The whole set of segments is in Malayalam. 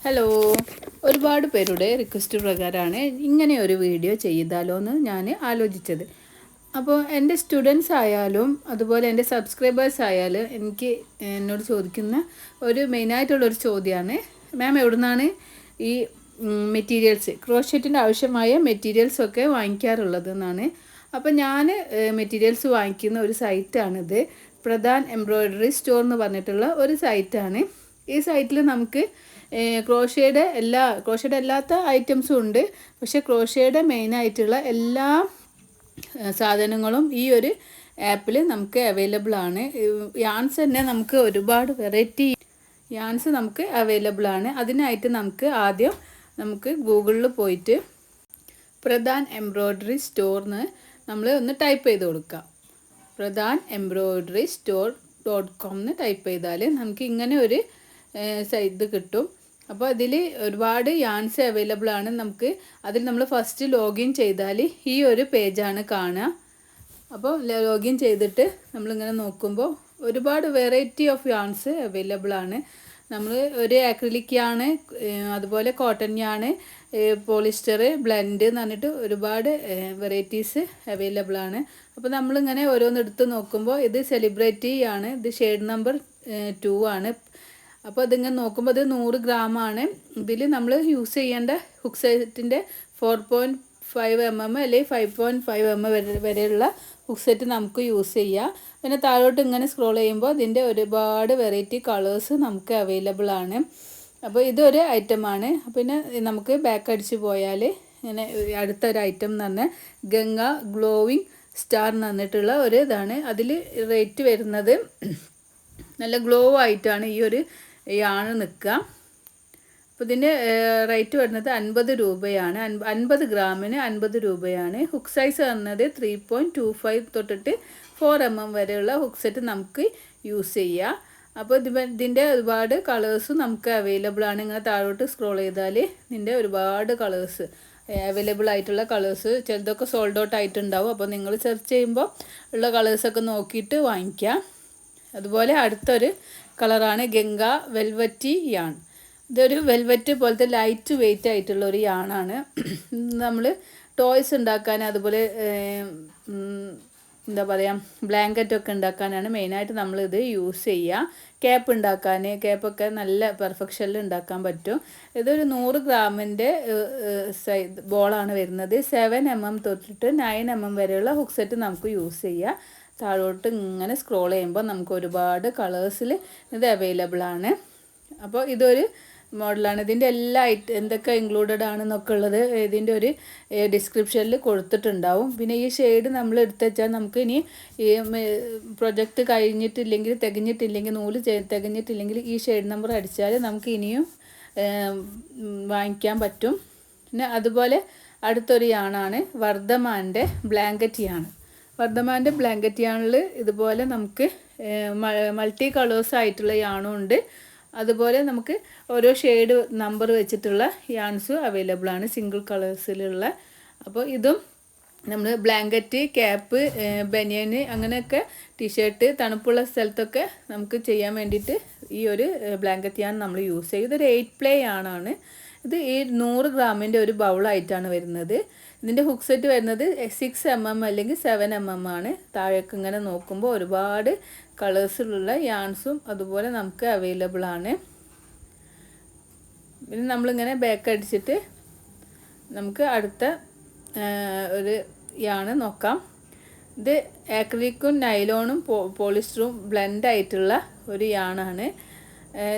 ഹലോ, ഒരുപാട് പേരുടെ റിക്വസ്റ്റ് പ്രകാരമാണ് ഇങ്ങനെ ഒരു വീഡിയോ ചെയ്താലോ എന്ന് ഞാൻ ആലോചിച്ചത്. അപ്പോൾ എൻ്റെ സ്റ്റുഡൻസ് ആയാലും അതുപോലെ എൻ്റെ സബ്സ്ക്രൈബേഴ്സ് ആയാലും എന്നോട് ചോദിക്കുന്ന ഒരു മെയിനായിട്ടുള്ളൊരു ചോദ്യമാണ്, മാം എവിടെ നിന്നാണ് ഈ മെറ്റീരിയൽസ് ക്രോഷറ്റിൻ്റെ ആവശ്യമായ മെറ്റീരിയൽസൊക്കെ വാങ്ങിക്കാറുള്ളത് എന്നാണ്. അപ്പോൾ ഞാൻ മെറ്റീരിയൽസ് വാങ്ങിക്കുന്ന ഒരു സൈറ്റാണിത്. പ്രധാൻ എംബ്രോയ്ഡറി സ്റ്റോർ എന്ന് പറഞ്ഞിട്ടുള്ള ഒരു സൈറ്റാണ്. ഈ സൈറ്റിൽ നമുക്ക് ക്രോഷയുടെ അല്ലാത്ത ഐറ്റംസും ഉണ്ട്. പക്ഷേ ക്രോഷയുടെ മെയിനായിട്ടുള്ള എല്ലാ സാധനങ്ങളും ഈ ഒരു ആപ്പിൽ നമുക്ക് അവൈലബിൾ ആണ്. യാൺസ് തന്നെ നമുക്ക് ഒരുപാട് വെറൈറ്റി യാൺസ് നമുക്ക് അവൈലബിൾ ആണ്. അതിനായിട്ട് നമുക്ക് ഗൂഗിളിൽ പോയിട്ട് പ്രധാൻ എംബ്രോയ്ഡറി സ്റ്റോറിന് നമ്മൾ ഒന്ന് ടൈപ്പ് ചെയ്ത് കൊടുക്കാം. പ്രധാൻ എംബ്രോയ്ഡറി സ്റ്റോർ.com എന്ന് ടൈപ്പ് ചെയ്താൽ നമുക്ക് ഇങ്ങനെ ഒരു ഇത് കിട്ടും. അപ്പോൾ ഇതിൽ ഒരുപാട് യാൺസ് അവൈലബിൾ ആണ്. അതിൽ നമ്മൾ ഫസ്റ്റ് ലോഗിൻ ചെയ്താൽ ഈ ഒരു പേജാണ് കാണുക. അപ്പോൾ ലോഗിൻ ചെയ്തിട്ട് നമ്മളിങ്ങനെ നോക്കുമ്പോൾ ഒരുപാട് വെറൈറ്റി ഓഫ് യാൺസ് അവൈലബിൾ ആണ്. നമ്മൾ ഒരു ആക്രിലിക് യാണ്, അതുപോലെ കോട്ടൺ യാണ്, പോളിസ്റ്റർ, ബ്ലെൻഡ് എന്ന് പറഞ്ഞിട്ട് ഒരുപാട് വെറൈറ്റീസ് അവൈലബിൾ ആണ്. അപ്പോൾ നമ്മളിങ്ങനെ ഓരോന്നെടുത്ത് നോക്കുമ്പോൾ ഇത് സെലിബ്രിറ്റി ആണ്, ഇത് ഷെയ്ഡ് നമ്പർ 2 ആണ്. അപ്പോൾ അതിങ്ങനെ നോക്കുമ്പോൾ അത് 100 ഗ്രാമാണ്. ഇതിൽ നമ്മൾ യൂസ് ചെയ്യേണ്ട ഹുക്ക് സെറ്റിൻ്റെ 4.5 mm അല്ലെങ്കിൽ 5.5 mm വരെയുള്ള ഹുക്ക് സെറ്റ് നമുക്ക് യൂസ് ചെയ്യാം. പിന്നെ താഴോട്ട് ഇങ്ങനെ സ്ക്രോൾ ചെയ്യുമ്പോൾ ഇതിൻ്റെ ഒരുപാട് വെറൈറ്റി കളേഴ്സ് നമുക്ക് അവൈലബിൾ ആണ്. അപ്പോൾ ഇതൊരു ഐറ്റമാണ്. പിന്നെ നമുക്ക് ബാക്ക് അടിച്ച് പോയാൽ ഇങ്ങനെ അടുത്തൊരു ഐറ്റം എന്ന് പറഞ്ഞാൽ ഗംഗ ഗ്ലോവിങ് സ്റ്റാർ എന്ന് പറഞ്ഞിട്ടുള്ള ഒരു ഇതാണ്. അതിൽ റേറ്റ് വരുന്നത് നല്ല ഗ്ലോ ആയിട്ടാണ് ഈ ഒരു യാണ് നിൽക്കുക. അപ്പോൾ ഇതിൻ്റെ റേറ്റ് വരുന്നത് 50 രൂപയാണ്. 50 ഗ്രാമിന് 50 രൂപയാണ്. ഹുക്ക് സൈസ് പറഞ്ഞത് 3.25 തൊട്ടിട്ട് 4 mm വരെയുള്ള ഹുക്ക് സെറ്റ് നമുക്ക് യൂസ് ചെയ്യാം. അപ്പോൾ ഇതിൻ്റെ ഒരുപാട് കളേഴ്സ് നമുക്ക് അവൈലബിൾ ആണ്. ഇങ്ങനെ താഴോട്ട് സ്ക്രോൾ ചെയ്താൽ ഇതിൻ്റെ ഒരുപാട് കളേഴ്സ് അവൈലബിൾ ആയിട്ടുള്ള കളേഴ്സ്, ചിലതൊക്കെ സോൾഡ് ഔട്ട് ആയിട്ടുണ്ടാവും. അപ്പോൾ നിങ്ങൾ സെർച്ച് ചെയ്യുമ്പോൾ ഉള്ള കളേഴ്സൊക്കെ നോക്കിയിട്ട് വാങ്ങിക്കാം. അതുപോലെ അടുത്തൊരു കളറാണ് ഗംഗ വെൽവറ്റി യാൺ. ഇതൊരു വെൽവെറ്റ് പോലത്തെ ലൈറ്റ് വെയിറ്റ് ആയിട്ടുള്ള ഒരു യാണാണ്. നമ്മൾ ടോയ്സ് ഉണ്ടാക്കാൻ, അതുപോലെ എന്താ പറയുക, ബ്ലാങ്കറ്റൊക്കെ ഉണ്ടാക്കാനാണ് മെയിനായിട്ട് നമ്മളിത് യൂസ് ചെയ്യുക. ക്യാപ്പ് ഉണ്ടാക്കാൻ, ക്യാപ്പൊക്കെ നല്ല പെർഫെക്ഷനിൽ ഉണ്ടാക്കാൻ പറ്റും. ഇതൊരു 100 ഗ്രാമിൻ്റെ ബോളാണ് വരുന്നത്. 7 mm തൊട്ടിട്ട് 9 mm വരെയുള്ള ഹുക്ക് സെറ്റ് നമുക്ക് യൂസ് ചെയ്യാം. താഴോട്ട് ഇങ്ങനെ സ്ക്രോൾ ചെയ്യുമ്പോൾ നമുക്ക് ഒരുപാട് കളേഴ്സിൽ ഇത് അവൈലബിൾ ആണ്. അപ്പോൾ ഇതൊരു മോഡലാണ്. ഇതിൻ്റെ എല്ലാ എന്തൊക്കെ ഇൻക്ലൂഡഡ് ആണെന്നൊക്കെ ഉള്ളത് ഇതിൻ്റെ ഒരു ഡിസ്ക്രിപ്ഷനിൽ കൊടുത്തിട്ടുണ്ടാവും. പിന്നെ ഈ ഷെയ്ഡ് നമ്മൾ എടുത്ത് വെച്ചാൽ നമുക്ക് ഇനി ഈ പ്രൊജക്റ്റ് തികഞ്ഞിട്ടില്ലെങ്കിൽ നൂല് തികഞ്ഞിട്ടില്ലെങ്കിൽ ഈ ഷെയ്ഡ് നമ്പർ അടിച്ചാൽ നമുക്ക് ഇനിയും വാങ്ങിക്കാൻ പറ്റും. പിന്നെ അതുപോലെ അടുത്തൊരു യാണാണ് വർദ്ധമാൻ്റെ ബ്ലാങ്കറ്റ് യാണ്. വർദ്ധമാൻ്റെ ബ്ലാങ്കറ്റ് യാണിൽ ഇതുപോലെ നമുക്ക് മൾട്ടി കളേഴ്സ് ആയിട്ടുള്ള യാണും ഉണ്ട്. അതുപോലെ നമുക്ക് ഓരോ ഷെയ്ഡ് നമ്പർ വെച്ചിട്ടുള്ള യാൺസും അവൈലബിൾ ആണ്, സിംഗിൾ കളേഴ്സിലുള്ള. അപ്പോൾ ഇതും നമ്മൾ ബ്ലാങ്കറ്റ്, ക്യാപ്പ്, ബനിയന്, അങ്ങനെയൊക്കെ ടീഷർട്ട്, തണുപ്പുള്ള സ്ഥലത്തൊക്കെ നമുക്ക് ചെയ്യാൻ വേണ്ടിയിട്ട് ഈ ഒരു ബ്ലാങ്കറ്റ് യാൺ നമ്മൾ യൂസ് ചെയ്യും. ഇതൊരു 8 പ്ലേ യാണാണ്. ഇത് ഈ 100 ഗ്രാമിൻ്റെ ഒരു ബൗളായിട്ടാണ് വരുന്നത്. ഇതിൻ്റെ ഹുക്ക് സെറ്റ് വരുന്നത് 6 mm അല്ലെങ്കിൽ 7 mm ആണ്. താഴേക്ക് ഇങ്ങനെ നോക്കുമ്പോൾ ഒരുപാട് കളേഴ്സിലുള്ള യാൺസും അതുപോലെ നമുക്ക് അവൈലബിൾ ആണ്. പിന്നെ നമ്മളിങ്ങനെ ബാക്ക് അടിച്ചിട്ട് നമുക്ക് അടുത്ത ഒരു യാണ് നോക്കാം. ഇത് ആക്രിലിക്കും നൈലോണും പോളിസ്റ്ററും ബ്ലെൻഡ് ആയിട്ടുള്ള ഒരു യാണാണ്.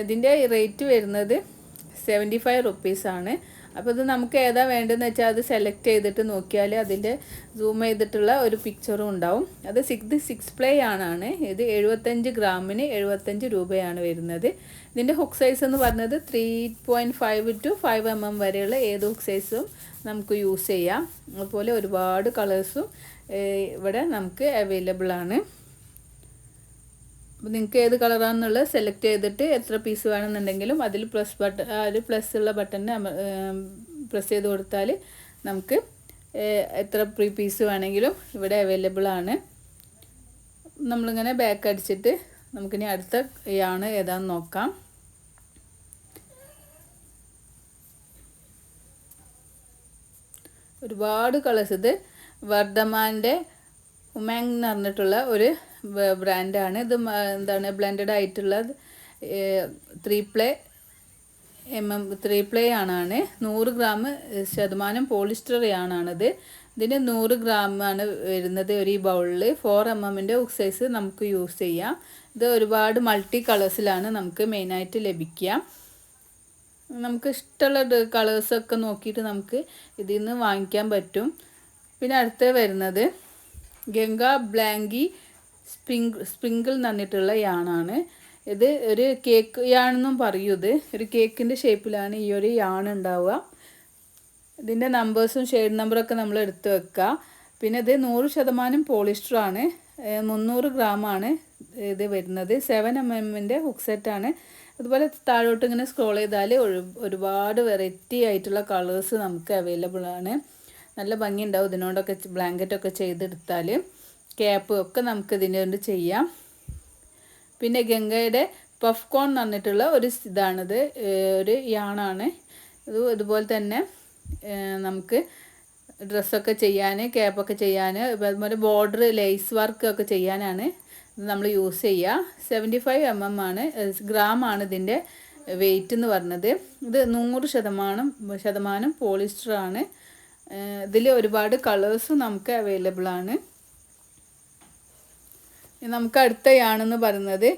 ഇതിൻ്റെ റേറ്റ് വരുന്നത് 75 റുപ്പീസാണ്. അപ്പോൾ ഇത് നമുക്ക് ഏതാ വേണ്ടതെന്ന് വെച്ചാൽ അത് സെലക്ട് ചെയ്തിട്ട് നോക്കിയാൽ അതിൻ്റെ സൂം ചെയ്തിട്ടുള്ള ഒരു പിക്ചറും ഉണ്ടാവും. അത് 6 പ്ലേ ആണാണ്. ഇത് 75 ഗ്രാമിന് 75 രൂപയാണ് വരുന്നത്. ഇതിൻ്റെ ഹുക്ക് സൈസ് എന്ന് പറഞ്ഞത് 3.5 to 5 mm വരെയുള്ള ഏത് ഹുക്ക് സൈസും നമുക്ക് യൂസ് ചെയ്യാം. അതുപോലെ ഒരുപാട് കളേഴ്സും ഇവിടെ നമുക്ക് അവൈലബിൾ ആണ്. അപ്പോൾ നിങ്ങൾക്ക് ഏത് കളറാണെന്നുള്ളത് സെലക്ട് ചെയ്തിട്ട് എത്ര പീസ് വേണമെന്നുണ്ടെങ്കിലും അതിൽ പ്ലസ് ഉള്ള ബട്ടൺ പ്രസ് ചെയ്ത് കൊടുത്താൽ നമുക്ക് എത്ര പീസ് വേണമെങ്കിലും ഇവിടെ അവൈലബിൾ ആണ്. നമ്മളിങ്ങനെ ബാക്ക് അടിച്ചിട്ട് നമുക്കിനി അടുത്ത യാണ് ഏതാണെന്ന് നോക്കാം. ഒരുപാട് കളേഴ്സ്. ഇത് വർദ്ധമാൻ്റെ ഉമാങ് എന്ന് പറഞ്ഞിട്ടുള്ള ഒരു ബ്രാൻഡാണ്. ഇത് എന്താണ് ബ്ലെൻഡഡ് ആയിട്ടുള്ള 3 പ്ലേ ആണാണ്. 100 ഗ്രാം ശതമാനം പോളിസ്റ്റർ യാണാണിത്. ഇതിന് 100 ഗ്രാമാണ് വരുന്നത് ഒരു ഈ ബൗളിൽ. 4 mm ഹുക്ക് സൈസ് നമുക്ക് യൂസ് ചെയ്യാം. ഇത് ഒരുപാട് മൾട്ടി കളേഴ്സിലാണ് നമുക്ക് മെയിനായിട്ട് ലഭിക്കുക. നമുക്ക് ഇഷ്ടമുള്ള കളേഴ്സൊക്കെ നോക്കിയിട്ട് നമുക്ക് ഇതിൽ നിന്ന് വാങ്ങിക്കാൻ പറ്റും. പിന്നെ അടുത്ത് വരുന്നത് ഗംഗ ബ്ലാങ്കി സ്പ്രിങ്കിൾ എന്ന് പറഞ്ഞിട്ടുള്ള യാണാണ്. ഇത് ഒരു കേക്ക് യാണെന്നും പറയൂ. ഇത് ഒരു കേക്കിൻ്റെ ഷേപ്പിലാണ് ഈ ഒരു യാൺ ഉണ്ടാവുക. ഇതിൻ്റെ നമ്പേഴ്സും ഷെയ്ഡ് നമ്പറൊക്കെ നമ്മൾ എടുത്ത് വെക്കുക. പിന്നെ ഇത് 100% പോളിസ്റ്ററാണ്. 300 ഗ്രാമാണ് ഇത് വരുന്നത്. 7 mm ഹുക്ക് സെറ്റാണ്. അതുപോലെ താഴോട്ട് ഇങ്ങനെ സ്ക്രോൾ ചെയ്താൽ ഒരുപാട് വെറൈറ്റി ആയിട്ടുള്ള കളേഴ്സ് നമുക്ക് അവൈലബിൾ ആണ്. നല്ല ഭംഗിയുണ്ടാവും ഇതിനോടൊക്കെ ബ്ലാങ്കറ്റൊക്കെ ചെയ്തെടുത്താൽ. ക്യാപ്പ് ഒക്കെ നമുക്ക് ഇതിനോട് ചെയ്യാം. പിന്നെ ഗംഗയുടെ പഫ് കോൺ എന്ന് പറഞ്ഞിട്ടുള്ള ഒരു ഇതാണിത്, ഒരു യാണാണ്. ഇതുപോലെ തന്നെ നമുക്ക് ഡ്രസ്സൊക്കെ ചെയ്യാൻ, ക്യാപ്പൊക്കെ ചെയ്യാൻ, അതുപോലെ ബോർഡർ ലേസ് വർക്കൊക്കെ ചെയ്യാനാണ് ഇത് നമ്മൾ യൂസ് ചെയ്യുക. 75 ഗ്രാമാണ് ഇതിൻ്റെ വെയിറ്റ് എന്ന് പറഞ്ഞത്. ഇത് 100% പോളിസ്റ്ററാണ്. ഇതിൽ ഒരുപാട് കളേഴ്സും നമുക്ക് അവൈലബിൾ ആണ്. നമുക്ക് അടുത്ത യാണെന്ന് പറയുന്നത്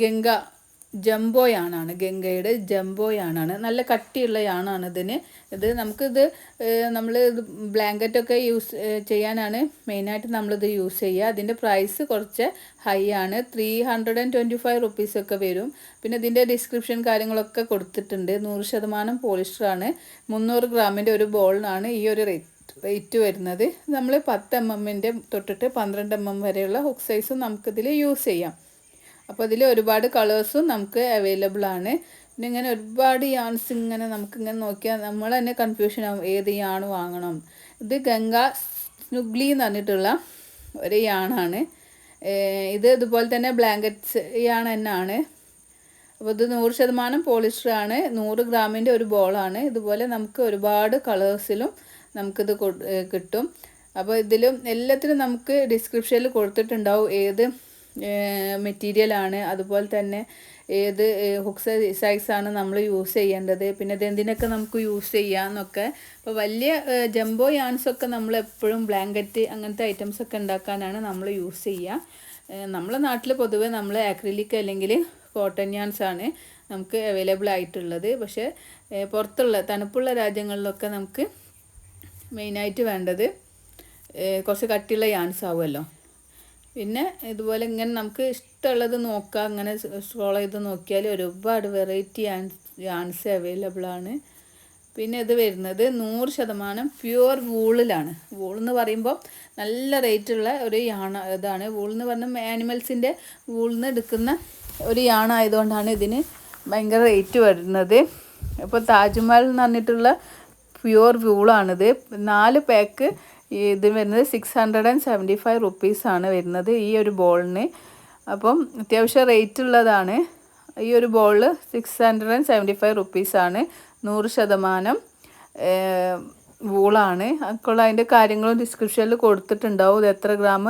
ഗംഗ ജംബോ യാണാണ്. ഗംഗയുടെ ജംബോ യാണാണ്. നല്ല കട്ടിയുള്ള യാണാണ് ഇതിന്. നമുക്കിത് നമ്മൾ ബ്ലാങ്കറ്റൊക്കെ യൂസ് ചെയ്യാനാണ് മെയിനായിട്ട് നമ്മളിത് യൂസ് ചെയ്യുക. അതിൻ്റെ പ്രൈസ് കുറച്ച് ഹൈ ആണ്. 325 റുപ്പീസൊക്കെ വരും. പിന്നെ ഇതിൻ്റെ ഡിസ്ക്രിപ്ഷൻ കാര്യങ്ങളൊക്കെ കൊടുത്തിട്ടുണ്ട്. 100% പോളിസ്റ്ററാണ്. 300 ഗ്രാമിൻ്റെ ഒരു ബോളിനാണ് ഈ ഒരു റേറ്റ് വരുന്നത്. നമ്മൾ 10 mm തൊട്ടിട്ട് 12 mm വരെയുള്ള ഹുക്ക് സൈസും നമുക്കിതിൽ യൂസ് ചെയ്യാം. അപ്പോൾ ഇതിൽ ഒരുപാട് കളേഴ്സും നമുക്ക് അവൈലബിൾ ആണ്. പിന്നെ ഇങ്ങനെ ഒരുപാട് യാൺസ് ഇങ്ങനെ നമുക്കിങ്ങനെ നോക്കിയാൽ നമ്മൾ തന്നെ കൺഫ്യൂഷൻ ആവും ഏത് യാൺ വാങ്ങണം. ഇത് ഗംഗ സ്നുഗ്ലി എന്ന് പറഞ്ഞിട്ടുള്ള ഒരു യാണാണ്. ഇത് ഇതുപോലെ തന്നെ ബ്ലാങ്കറ്റ്സ് യാൺ തന്നെയാണ്. അപ്പോൾ ഇത് 100% പോളിസ്റ്ററാണ്. 100 ഗ്രാമിൻ്റെ ഒരു ബോളാണ്. ഇതുപോലെ നമുക്ക് ഒരുപാട് കളേഴ്സിലും നമുക്കിത് കിട്ടും. അപ്പോൾ ഇതിലും എല്ലാത്തിനും നമുക്ക് ഡിസ്ക്രിപ്ഷനിൽ കൊടുത്തിട്ടുണ്ടാവും ഏത് മെറ്റീരിയലാണ്, അതുപോലെ തന്നെ ഏത് ഹുക്ക് സൈസാണ് നമ്മൾ യൂസ് ചെയ്യേണ്ടത്, പിന്നെ ഇതെന്തിനൊക്കെ നമുക്ക് യൂസ് ചെയ്യാമെന്നൊക്കെ. അപ്പോൾ വലിയ ജംബോ യാൺസൊക്കെ നമ്മൾ എപ്പോഴും ബ്ലാങ്കറ്റ് അങ്ങനത്തെ ഐറ്റംസൊക്കെ ഉണ്ടാക്കാനാണ് നമ്മൾ യൂസ് ചെയ്യുക. നമ്മളെ നാട്ടിൽ പൊതുവെ നമ്മൾ ആക്രിലിക് അല്ലെങ്കിൽ കോട്ടൺ യാൺസാണ് നമുക്ക് അവൈലബിൾ ആയിട്ടുള്ളത്. പക്ഷേ പുറത്തുള്ള തണുപ്പുള്ള രാജ്യങ്ങളിലൊക്കെ നമുക്ക് മെയിനായിട്ട് വേണ്ടത് കുറച്ച് കട്ടിയുള്ള യാൺസ് ആവുമല്ലോ. പിന്നെ ഇതുപോലെ ഇങ്ങനെ നമുക്ക് ഇഷ്ടമുള്ളത് നോക്കാം. അങ്ങനെ സ്ക്രോൾ ചെയ്ത് നോക്കിയാൽ ഒരുപാട് വെറൈറ്റി യാൺസ് അവൈലബിൾ ആണ്. പിന്നെ ഇത് വരുന്നത് 100% പ്യുവർ വൂളിലാണ്. വൂൾ എന്ന് പറയുമ്പോൾ നല്ല റേറ്റുള്ള ഒരു ഇതാണ്. വൂൾ എന്ന് പറഞ്ഞാൽ ആനിമൽസിൻ്റെ വൂളിൽ നിന്ന് എടുക്കുന്ന ഒരു യാണായതുകൊണ്ടാണ് ഇതിന് ഭയങ്കര റേറ്റ് വരുന്നത്. ഇപ്പോൾ താജ്മഹൽ എന്ന് പറഞ്ഞിട്ടുള്ള പ്യുവർ വൂളാണിത്. 4 പാക്ക് ഇത് വരുന്നത് 675 റുപ്പീസാണ് വരുന്നത് ഈ ഒരു ബോളിന്. അപ്പം അത്യാവശ്യം റേറ്റ് ഉള്ളതാണ്. ഈ ഒരു ബോൾ 675 റുപ്പീസാണ്. 100% വൂളാണ്. അപ്പോൾ അതിൻ്റെ കാര്യങ്ങളും ഡിസ്ക്രിപ്ഷനിൽ കൊടുത്തിട്ടുണ്ടാവും. ഇത് എത്ര ഗ്രാം,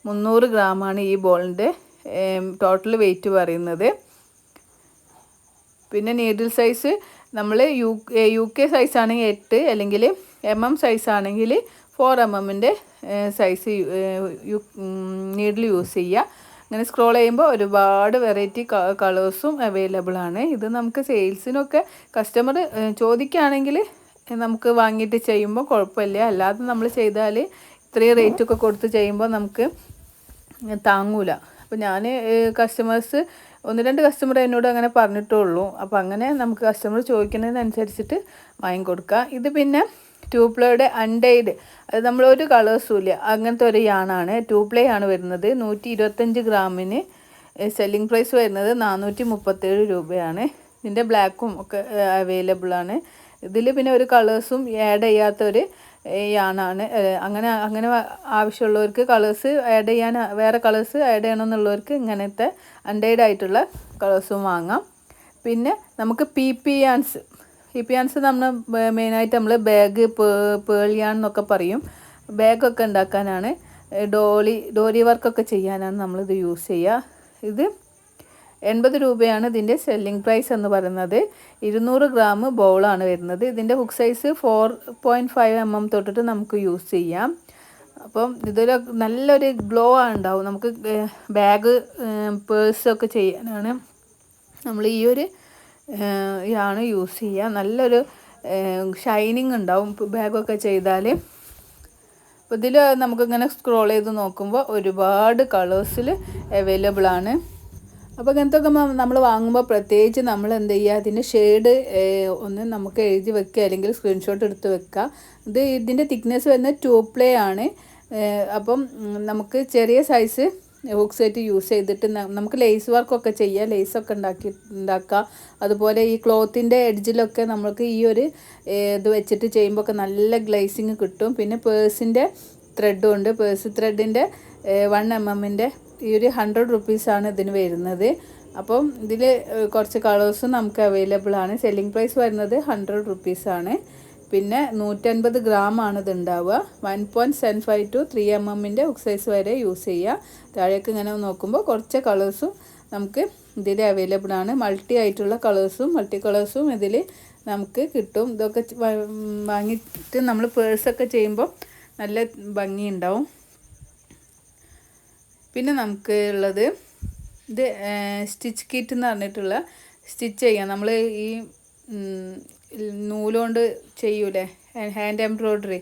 300 ഗ്രാമാണ് ഈ ബോളിൻ്റെ ടോട്ടൽ വെയിറ്റ് പറയുന്നത്. പിന്നെ നീഡിൽ സൈസ് നമ്മൾ UK സൈസ് ആണെങ്കിൽ 8, അല്ലെങ്കിൽ MM സൈസ് ആണെങ്കിൽ 4 mm സൈസ് നീഡിൽ യൂസ് ചെയ്യുക. അങ്ങനെ സ്ക്രോൾ ചെയ്യുമ്പോൾ ഒരുപാട് വെറൈറ്റി കളേഴ്സും അവൈലബിൾ ആണ്. ഇത് നമുക്ക് സെയിൽസിനൊക്കെ കസ്റ്റമർ ചോദിക്കുകയാണെങ്കിൽ നമുക്ക് വാങ്ങിയിട്ട് ചെയ്യുമ്പോൾ കുഴപ്പമില്ല. അല്ലാതെ നമ്മൾ ചെയ്താൽ ഇത്രയും റേറ്റൊക്കെ കൊടുത്ത് ചെയ്യുമ്പോൾ നമുക്ക് താങ്ങൂല. അപ്പോൾ ഞാൻ കസ്റ്റമേഴ്സ് 1-2 കസ്റ്റമർ എന്നോട് അങ്ങനെ പറഞ്ഞിട്ടുള്ളൂ. അപ്പോൾ അങ്ങനെ നമുക്ക് കസ്റ്റമർ ചോദിക്കുന്നതിനനുസരിച്ചിട്ട് വാങ്ങിക്കൊടുക്കുക. ഇത് പിന്നെ 2 പ്ലേയുടെ അൺഡൈഡ്, അത് നമ്മളൊരു കളേഴ്സും ഇല്ല അങ്ങനത്തെ ഒരു യാണാണ്. 2 പ്ലേ ആണ് വരുന്നത്. 125 ഗ്രാമിന് സെല്ലിംഗ് പ്രൈസ് വരുന്നത് 437 രൂപയാണ്. ഇതിൻ്റെ ബ്ലാക്കും ഒക്കെ അവൈലബിൾ ആണ്. ഇതിൽ പിന്നെ ഒരു കളേഴ്സും ആഡ് ചെയ്യാത്തൊരു യാണാണ്. അങ്ങനെ ആവശ്യമുള്ളവർക്ക് കളേഴ്സ് ആഡ് ചെയ്യാൻ, വേറെ കളേഴ്സ് ആഡ് ചെയ്യണമെന്നുള്ളവർക്ക് ഇങ്ങനത്തെ അൺഡൈഡ് ആയിട്ടുള്ള കളേഴ്സും വാങ്ങാം. പിന്നെ നമുക്ക് PP യാൺസ് ഹിപ്പ് യാൻസ് നമ്മൾ മെയിനായിട്ട് നമ്മൾ ബാഗ് പേൾ യാൺ എന്നൊക്കെ പറയും. ബാഗൊക്കെ ഉണ്ടാക്കാനാണ്, ഡോറി വർക്കൊക്കെ ചെയ്യാനാണ് നമ്മളിത് യൂസ് ചെയ്യുക. ഇത് 80 രൂപയാണ് ഇതിൻ്റെ സെല്ലിംഗ് പ്രൈസ് എന്ന് പറയുന്നത്. 200 ഗ്രാം ബൗളാണ് വരുന്നത്. ഇതിൻ്റെ ഹുക്ക് സൈസ് 4.5 mm തൊട്ടിട്ട് നമുക്ക് യൂസ് ചെയ്യാം. അപ്പം ഇതൊരു നല്ലൊരു ഗ്ലോ ഉണ്ടാവും. നമുക്ക് ബാഗ് പേഴ്സൊക്കെ ചെയ്യാനാണ് നമ്മൾ ഈ ഒരു യാണ് യൂസ് ചെയ്യുക. നല്ലൊരു ഷൈനിങ് ഉണ്ടാവും ബാഗൊക്കെ ചെയ്താൽ. അപ്പോൾ ഇതിൽ നമുക്കിങ്ങനെ സ്ക്രോൾ ചെയ്ത് നോക്കുമ്പോൾ ഒരുപാട് കളേഴ്സിൽ അവൈലബിൾ ആണ്. അപ്പോൾ ഇങ്ങനത്തൊക്കെ നമ്മൾ വാങ്ങുമ്പോൾ പ്രത്യേകിച്ച് നമ്മൾ എന്ത് ചെയ്യുക, അതിൻ്റെ ഷെയ്ഡ് ഒന്ന് നമുക്ക് എഴുതി വെക്കുക, അല്ലെങ്കിൽ സ്ക്രീൻഷോട്ട് എടുത്ത് വെക്കുക. ഇതിൻ്റെ തിക്നെസ് വരുന്നത് 2 പ്ലേ ആണ്. അപ്പം നമുക്ക് ചെറിയ സൈസ് ഹുക്ക് സെറ്റ് യൂസ് ചെയ്തിട്ട് നമുക്ക് ലേസ് വർക്കൊക്കെ ചെയ്യാം, ലേസൊക്കെ ഉണ്ടാക്കുക. അതുപോലെ ഈ ക്ലോത്തിൻ്റെ എഡ്ജിലൊക്കെ നമുക്ക് ഈ ഒരു ഇത് വെച്ചിട്ട് ചെയ്യുമ്പോൾ ഒക്കെ നല്ല ഗ്ലേസിങ് കിട്ടും. പിന്നെ പേഴ്സിൻ്റെ ത്രെഡും ഉണ്ട്. പേഴ്സ് ത്രെഡിൻ്റെ 1 mm ഈ ഒരു 100 റുപ്പീസാണ് ഇതിന് വരുന്നത്. അപ്പം ഇതിൽ കുറച്ച് കളേഴ്സും നമുക്ക് അവൈലബിൾ ആണ്. സെല്ലിംഗ് പ്രൈസ് വരുന്നത് 100 റുപ്പീസാണ്. പിന്നെ 150 ഗ്രാമാണ് ഇത് ഉണ്ടാവുക. 1.75 to 3 mm ഹുക്ക് സൈസ് വരെ യൂസ് ചെയ്യുക. താഴേക്ക് ഇങ്ങനെ നോക്കുമ്പോൾ കുറച്ച് കളേഴ്സും നമുക്ക് ഇതിൽ അവൈലബിൾ ആണ്. മൾട്ടി കളേഴ്സും ഇതിൽ നമുക്ക് കിട്ടും. ഇതൊക്കെ വാങ്ങിയിട്ട് നമ്മൾ പേഴ്സൊക്കെ ചെയ്യുമ്പോൾ നല്ല ഭംഗിയുണ്ടാവും. പിന്നെ നമുക്ക് ഉള്ളത് ഇത് സ്റ്റിച്ച് കിറ്റ് എന്ന് പറഞ്ഞിട്ടുള്ള, സ്റ്റിച്ച് ചെയ്യാം നമ്മൾ ഈ നൂലുകൊണ്ട് ചെയ്യൂലേ ഹാൻഡ് എംബ്രോയ്ഡറി,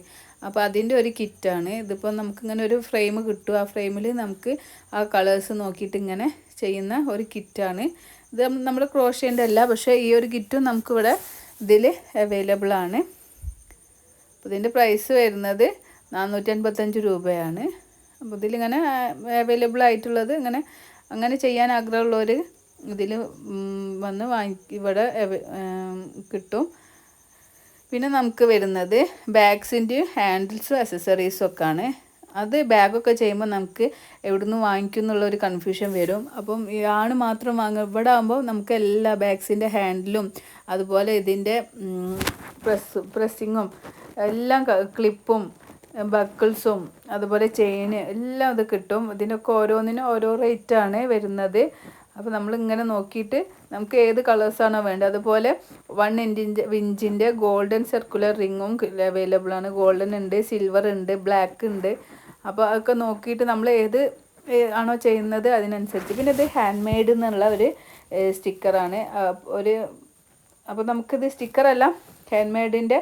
അപ്പോൾ അതിൻ്റെ ഒരു കിറ്റാണ്. ഇതിപ്പോൾ നമുക്കിങ്ങനെ ഒരു ഫ്രെയിം കിട്ടും. ആ ഫ്രെയിമിൽ നമുക്ക് ആ കളേഴ്സ് നോക്കിയിട്ട് ഇങ്ങനെ ചെയ്യുന്ന ഒരു കിറ്റാണ് ഇത്. നമ്മുടെ ക്രോഷ്യേൻ്റെ അല്ല, പക്ഷേ ഈ ഒരു കിറ്റും നമുക്കിവിടെ ഇതിൽ അവൈലബിൾ ആണ്. അപ്പോൾ ഇതിൻ്റെ പ്രൈസ് വരുന്നത് 485 രൂപയാണ്. അപ്പോൾ ഇതിലിങ്ങനെ അവൈലബിൾ ആയിട്ടുള്ളത് അങ്ങനെ ചെയ്യാൻ ആഗ്രഹമുള്ളവർ ഇതിൽ വന്ന് ഇവിടെ കിട്ടും. പിന്നെ നമുക്ക് വരുന്നത് ബാഗ്സിൻ്റെയും ഹാൻഡിൽസും അക്സസറീസും ഒക്കെ ആണ്. അത് ബാഗൊക്കെ ചെയ്യുമ്പോൾ നമുക്ക് എവിടെ നിന്ന് വാങ്ങിക്കും എന്നുള്ളൊരു കൺഫ്യൂഷൻ വരും. അപ്പം ആണ് മാത്രം വാങ്ങുക. ഇവിടെ ആകുമ്പോൾ നമുക്ക് എല്ലാ ബാഗ്സിൻ്റെ ഹാൻഡിലും അതുപോലെ ഇതിൻ്റെ പ്രസ്സിങ്ങും എല്ലാം, ക്ലിപ്പും ബക്കിൾസും അതുപോലെ ചെയിന് എല്ലാം ഇത് കിട്ടും. ഇതിനൊക്കെ ഓരോന്നിനും ഓരോ റേറ്റാണ് വരുന്നത്. അപ്പോൾ നമ്മളിങ്ങനെ നോക്കിയിട്ട് നമുക്ക് ഏത് കളേഴ്സാണോ വേണ്ടത്. അതുപോലെ 1 ഇഞ്ചിൻ്റെ ഗോൾഡൻ സർക്കുലർ റിങ്ങും അവൈലബിൾ ആണ്. ഗോൾഡൻ ഉണ്ട്, സിൽവർ ഉണ്ട്, ബ്ലാക്ക് ഉണ്ട്. അപ്പോൾ അതൊക്കെ നോക്കിയിട്ട് നമ്മൾ ഏത് ആണോ ചെയ്യുന്നത് അതിനനുസരിച്ച്. പിന്നെ ഇത് ഹാൻഡ് മെയ്ഡ് എന്നുള്ള ഒരു സ്റ്റിക്കറാണ്. അപ്പോൾ നമുക്കിത് സ്റ്റിക്കറല്ല, ഹാൻഡ് മെയ്ഡിൻ്റെ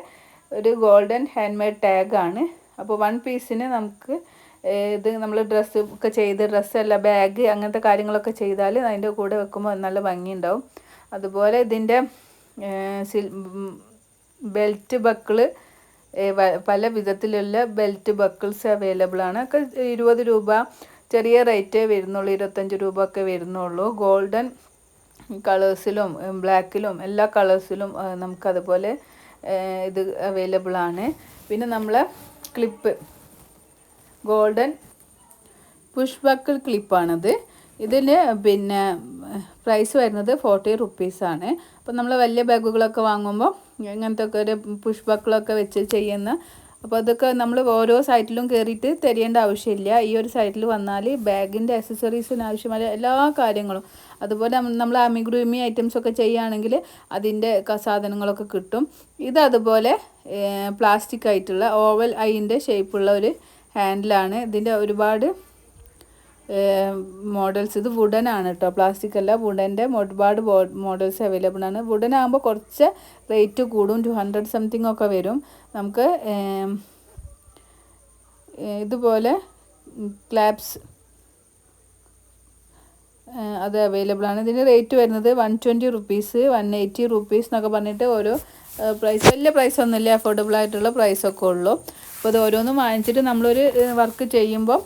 ഒരു ഗോൾഡൻ ഹാൻഡ് മെയ്ഡ് ടാഗാണ്. അപ്പോൾ 1 പീസിന് നമുക്ക് ഇത് നമ്മൾ ഡ്രസ്സ് ഒക്കെ ചെയ്ത്, ഡ്രസ്സല്ല ബാഗ് അങ്ങനത്തെ കാര്യങ്ങളൊക്കെ ചെയ്താൽ അതിൻ്റെ കൂടെ വെക്കുമ്പോൾ നല്ല ഭംഗിയുണ്ടാവും. അതുപോലെ ഇതിൻ്റെ ബെൽറ്റ് ബക്കിള് പല വിധത്തിലുള്ള ബെൽറ്റ് ബക്കിൾസ് അവൈലബിൾ ആണ്. ഒക്കെ 20 രൂപ ചെറിയ റേറ്റേ വരുന്നുള്ളൂ, 25 രൂപ ഒക്കെ വരുന്നുള്ളൂ. ഗോൾഡൻ കളേഴ്സിലും ബ്ലാക്കിലും എല്ലാ കളേഴ്സിലും നമുക്കതുപോലെ ഇത് അവൈലബിൾ ആണ്. പിന്നെ നമ്മളെ ക്ലിപ്പ് ഗോൾഡൻ പുഷ് ബക്കിൾ ക്ലിപ്പാണിത്. ഇതിന് പിന്നെ പ്രൈസ് വരുന്നത് 40 റുപ്പീസാണ്. അപ്പോൾ നമ്മൾ വലിയ ബാഗുകളൊക്കെ വാങ്ങുമ്പോൾ ഇങ്ങനത്തെ ഒക്കെ ഒരു പുഷ് ബക്കിളൊക്കെ വെച്ച് ചെയ്യുന്ന, അപ്പോൾ അതൊക്കെ നമ്മൾ ഓരോ സൈറ്റിലും കയറിയിട്ട് തിരയേണ്ട ആവശ്യമില്ല. ഈ ഒരു സൈറ്റിൽ വന്നാൽ ബാഗിൻ്റെ അക്സസറീസിന് ആവശ്യമായ എല്ലാ കാര്യങ്ങളും, അതുപോലെ നമ്മൾ അമിഗ്രുമി ഐറ്റംസ് ഒക്കെ ചെയ്യുകയാണെങ്കിൽ അതിൻ്റെ സാധനങ്ങളൊക്കെ കിട്ടും. ഇത് അതുപോലെ പ്ലാസ്റ്റിക് ആയിട്ടുള്ള ഓവൽ ഐൻ്റെ ഷേപ്പുള്ള ഒരു ഹാൻഡിലാണ്. ഇതിൻ്റെ ഒരുപാട് മോഡൽസ്, ഇത് വുഡൻ ആണ് കേട്ടോ, പ്ലാസ്റ്റിക് അല്ല. വുഡൻ്റെ ഒരുപാട് മോഡൽസ് അവൈലബിൾ ആണ്. വുഡൻ ആകുമ്പോൾ കുറച്ച് റേറ്റ് കൂടും, 200 സംതിങ് ഒക്കെ വരും. നമുക്ക് ഇതുപോലെ ക്ലാപ്സ് അത് അവൈലബിൾ ആണ്. ഇതിന് റേറ്റ് വരുന്നത് 120 റുപ്പീസ്, 180 റുപ്പീസ് എന്നൊക്കെ പറഞ്ഞിട്ട് ഓരോ പ്രൈസ്, വലിയ പ്രൈസൊന്നുമില്ല, അഫോർഡബിൾ ആയിട്ടുള്ള പ്രൈസൊക്കെ ഉള്ളൂ. അപ്പോൾ ഇത് ഓരോന്നും വാങ്ങിച്ചിട്ട് നമ്മളൊരു വർക്ക് ചെയ്യുമ്പോൾ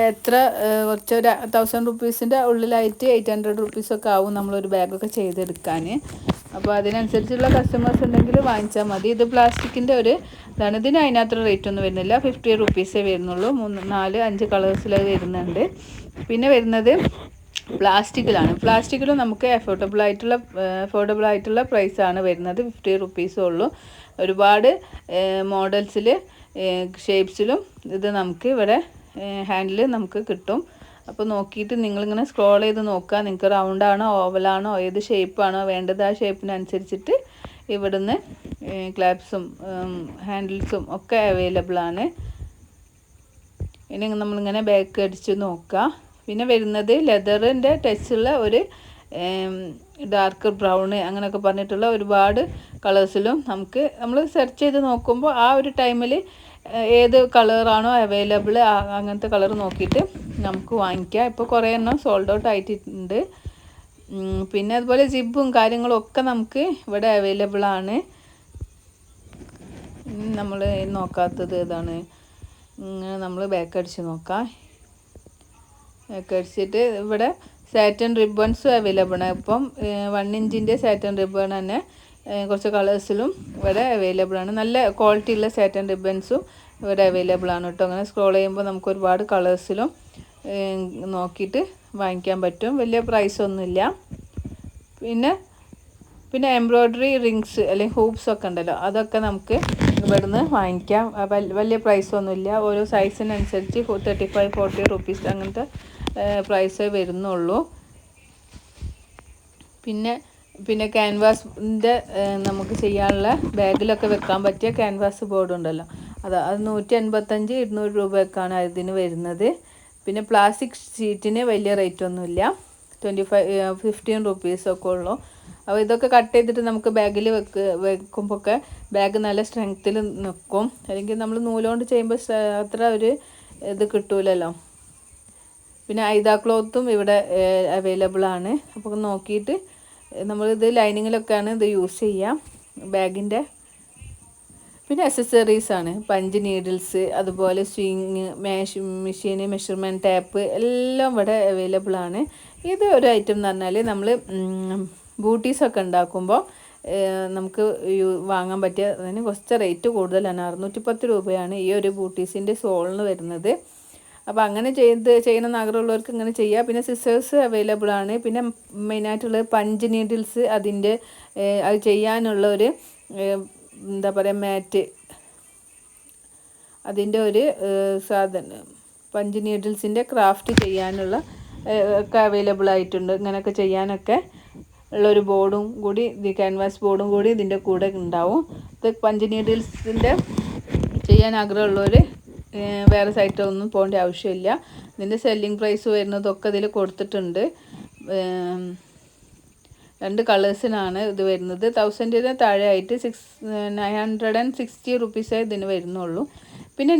എത്ര കുറച്ച് 1000 റുപ്പീസിൻ്റെ ഉള്ളിലായിട്ട് 800 റുപ്പീസൊക്കെ ആവും നമ്മളൊരു ബാഗൊക്കെ ചെയ്തെടുക്കാൻ. അപ്പോൾ അതിനനുസരിച്ചുള്ള കസ്റ്റമേഴ്സ് ഉണ്ടെങ്കിൽ വാങ്ങിച്ചാൽ മതി. ഇത് പ്ലാസ്റ്റിക്കിൻ്റെ ഒരു ഇതാണ്. ഇതിന് അതിനകത്ത് റേറ്റ് ഒന്നും വരുന്നില്ല, 50 റുപ്പീസേ വരുന്നുള്ളൂ. 4-5 കളേഴ്സിൽ വരുന്നുണ്ട്. പിന്നെ വരുന്നത് പ്ലാസ്റ്റിക്കിലും നമുക്ക് അഫോർഡബിൾ ആയിട്ടുള്ള പ്രൈസാണ് വരുന്നത്. 50 റുപ്പീസേ ഉള്ളൂ. ഒരുപാട് മോഡൽസിൽ ഷേപ്സിലും ഇത് നമുക്ക് ഇവിടെ ഹാൻഡിൽ നമുക്ക് കിട്ടും. അപ്പോൾ നോക്കിയിട്ട് നിങ്ങളിങ്ങനെ സ്ക്രോൾ ചെയ്ത് നോക്കുക. നിങ്ങൾക്ക് റൗണ്ടാണോ ഓവലാണോ ഏത് ഷേപ്പാണോ വേണ്ടത് ആ ഷേപ്പിനനുസരിച്ചിട്ട് ഇവിടുന്ന് ക്ലാപ്സും ഹാൻഡിൽസും ഒക്കെ അവൈലബിൾ ആണ്. ഇനി നമ്മളിങ്ങനെ ബാക്ക് അടിച്ച് നോക്കുക. പിന്നെ വരുന്നത് ലെതറിൻ്റെ ടച്ചുള്ള ഒരു ഡാർക്ക് ബ്രൗൺ അങ്ങനെയൊക്കെ പറഞ്ഞിട്ടുള്ള ഒരുപാട് കളേഴ്സിലും നമ്മൾ സെർച്ച് ചെയ്ത് നോക്കുമ്പോൾ ആ ഒരു ടൈമിൽ ഏത് കളറാണോ അവൈലബിൾ അങ്ങനത്തെ കളർ നോക്കിയിട്ട് നമുക്ക് വാങ്ങിക്കാം. ഇപ്പോൾ കുറേ എണ്ണം സോൾഡ് ഔട്ട് ആയിട്ടുണ്ട്. പിന്നെ അതുപോലെ ജിബും കാര്യങ്ങളും ഒക്കെ നമുക്ക് ഇവിടെ അവൈലബിൾ ആണ്. നമ്മൾ നോക്കാത്തത് ഏതാണ്, ഇങ്ങനെ നമ്മൾ ബാക്ക് അടിച്ച് നോക്കാം. ബാക്ക് അടിച്ചിട്ട് ഇവിടെ സാറ്റൻ റിബൺസും അവൈലബിൾ ആണ്. ഇപ്പം 1 ഇഞ്ചിൻ്റെ സാറ്റൻ റിബൺ തന്നെ കുറച്ച് കളേഴ്സിലും ഇവിടെ അവൈലബിൾ ആണ്. നല്ല ക്വാളിറ്റി ഉള്ള സാറ്റൻ റിബൺസും ഇവിടെ അവൈലബിൾ ആണ് കേട്ടോ. അങ്ങനെ സ്ക്രോൾ ചെയ്യുമ്പോൾ നമുക്ക് ഒരുപാട് കളേഴ്സിലും നോക്കിയിട്ട് വാങ്ങിക്കാൻ പറ്റും. വലിയ പ്രൈസൊന്നുമില്ല. പിന്നെ എംബ്രോയ്ഡറി റിങ്സ് അല്ലെങ്കിൽ ഹൂപ്സ് ഒക്കെ ഉണ്ടല്ലോ, അതൊക്കെ നമുക്ക് ഇവിടുന്ന് വാങ്ങിക്കാം. വലിയ പ്രൈസൊന്നുമില്ല. ഓരോ സൈസിനനുസരിച്ച് 35-40 റുപ്പീസ് അങ്ങനത്തെ പ്രൈസേ വരുന്നുള്ളൂ. പിന്നെ ക്യാൻവാസിൻ്റെ നമുക്ക് ചെയ്യാനുള്ള ബാഗിലൊക്കെ വെക്കാൻ പറ്റിയ ക്യാൻവാസ് ബോർഡ് ഉണ്ടല്ലോ, അത് 185-200 രൂപയൊക്കെയാണ് ഇതിന് വരുന്നത്. പിന്നെ പ്ലാസ്റ്റിക് ഷീറ്റിന് വലിയ റേറ്റ് ഒന്നുമില്ല, 15 റുപ്പീസൊക്കെ ഉള്ളൂ. അപ്പോൾ ഇതൊക്കെ കട്ട് ചെയ്തിട്ട് നമുക്ക് ബാഗിൽ വെക്കുമ്പോഴൊക്കെ ബാഗ് നല്ല സ്ട്രെങ്ത്തിൽ നിൽക്കും. അല്ലെങ്കിൽ നമ്മൾ നൂലുകൊണ്ട് ചെയ്യുമ്പോൾ അത്ര ഒരു ഇത് കിട്ടൂലല്ലോ. പിന്നെ ഐദ ക്ലോത്തും ഇവിടെ അവൈലബിൾ ആണ്. അപ്പോൾ നോക്കിയിട്ട് നമ്മളിത് ലൈനിങ്ങിലൊക്കെയാണ് ഇത് യൂസ് ചെയ്യുക ബാഗിൻ്റെ. പിന്നെ അക്സസറീസാണ്, പഞ്ച് നീഡിൽസ്, അതുപോലെ സ്വിങ്, മെഷീന്, മെഷർമെൻറ്റ് ടേപ്പ് എല്ലാം ഇവിടെ അവൈലബിൾ ആണ്. ഇത് ഒരു ഐറ്റം എന്ന് പറഞ്ഞാൽ നമ്മൾ ബൂട്ടീസൊക്കെ ഉണ്ടാക്കുമ്പോൾ നമുക്ക് വാങ്ങാൻ പറ്റിയ, അതിന് കുറച്ച് റേറ്റ് കൂടുതലാണ്. 610 രൂപയാണ് ഈ ഒരു ബൂട്ടീസിൻ്റെ സോളിന് വരുന്നത്. അപ്പോൾ അങ്ങനെ ചെയ്യണമെന്ന് ആഗ്രഹമുള്ളവർക്ക് ഇങ്ങനെ ചെയ്യാം. പിന്നെ സിസേഴ്സ് അവൈലബിൾ ആണ്. പിന്നെ മെയിനായിട്ടുള്ളത് പഞ്ച് നീഡിൽസ്, അതിൻ്റെ അത് ചെയ്യാനുള്ള ഒരു എന്താ പറയുക മാറ്റ്, അതിൻ്റെ ഒരു സാധനം, പഞ്ച് നീഡിൽസിൻ്റെ ക്രാഫ്റ്റ് ചെയ്യാനുള്ള ഒക്കെ അവൈലബിൾ ആയിട്ടുണ്ട്. ഇങ്ങനെയൊക്കെ ചെയ്യാനൊക്കെ ഉള്ളൊരു ബോർഡും കൂടി, ക്യാൻവാസ് ബോർഡും കൂടി ഇതിൻ്റെ കൂടെ ഉണ്ടാവും. ഇത് പഞ്ച് നീഡിൽസിൻ്റെ ചെയ്യാൻ ആഗ്രഹമുള്ളവർ വേറെ സൈറ്റൊന്നും പോകേണ്ട ആവശ്യമില്ല. ഇതിൻ്റെ സെല്ലിംഗ് പ്രൈസ് വരുന്നതൊക്കെ ഇതിൽ കൊടുത്തിട്ടുണ്ട്. 2 കളേഴ്സിനാണ് ഇത് വരുന്നത്. 1000 താഴെ ആയിട്ട് 960 റുപ്പീസേ ഇതിന് വരുന്നുള്ളൂ. പിന്നെ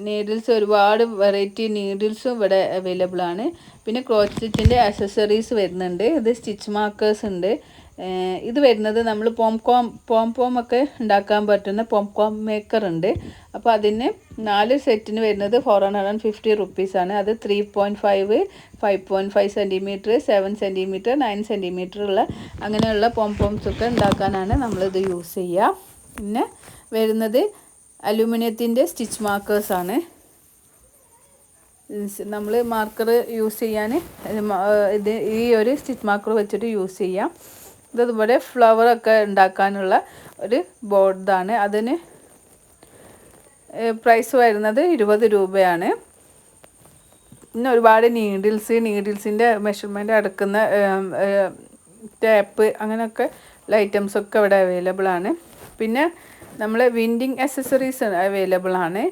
നീഡിൽസ് ഒരുപാട് വെറൈറ്റി നീഡിൽസും ഇവിടെ അവൈലബിൾ ആണ്. പിന്നെ ക്രോച്ച് സ്റ്റിച്ചിൻ്റെ ആക്സസറീസ് വരുന്നുണ്ട്. ഇത് സ്റ്റിച്ച് മാർക്കേഴ്സ് ഉണ്ട്. ഇത് വരുന്നത് നമ്മൾ പോംപോം ഒക്കെ ഉണ്ടാക്കാൻ പറ്റുന്ന പോംകോം മേക്കർ ഉണ്ട്. അപ്പോൾ അതിന് 4 സെറ്റിന് വരുന്നത് 450 റുപ്പീസാണ്. അത് 3.5, 5.5 സെൻറ്റിമീറ്റർ, 7 സെൻറ്റിമീറ്റർ, 9 സെൻറ്റിമീറ്റർ ഉള്ള അങ്ങനെയുള്ള പോംപോംസൊക്കെ ഉണ്ടാക്കാനാണ് നമ്മളിത് യൂസ് ചെയ്യുക. പിന്നെ വരുന്നത് അലൂമിനിയത്തിൻ്റെ സ്റ്റിച്ച് മാർക്കേഴ്സാണ്. നമ്മൾ മാർക്കർ യൂസ് ചെയ്യാൻ ഈ ഒരു സ്റ്റിച്ച് മാർക്കർ വെച്ചിട്ട് യൂസ് ചെയ്യാം. ഇതുപോലെ ഫ്ലവറൊക്കെ ഉണ്ടാക്കാനുള്ള ഒരു ബോർഡാണ്. അതിന് പ്രൈസ് വരുന്നത് 20 രൂപയാണ്. പിന്നെ ഒരുപാട് നീഡിൽസിൻ്റെ മെഷർമെൻറ്റ് എടുക്കുന്ന ടാപ്പ് അങ്ങനെയൊക്കെ ഉള്ള ഐറ്റംസൊക്കെ ഇവിടെ അവൈലബിൾ ആണ്. പിന്നെ നമ്മൾ വിൻഡിങ് ആക്സസറീസ് അവൈലബിൾ ആണ്.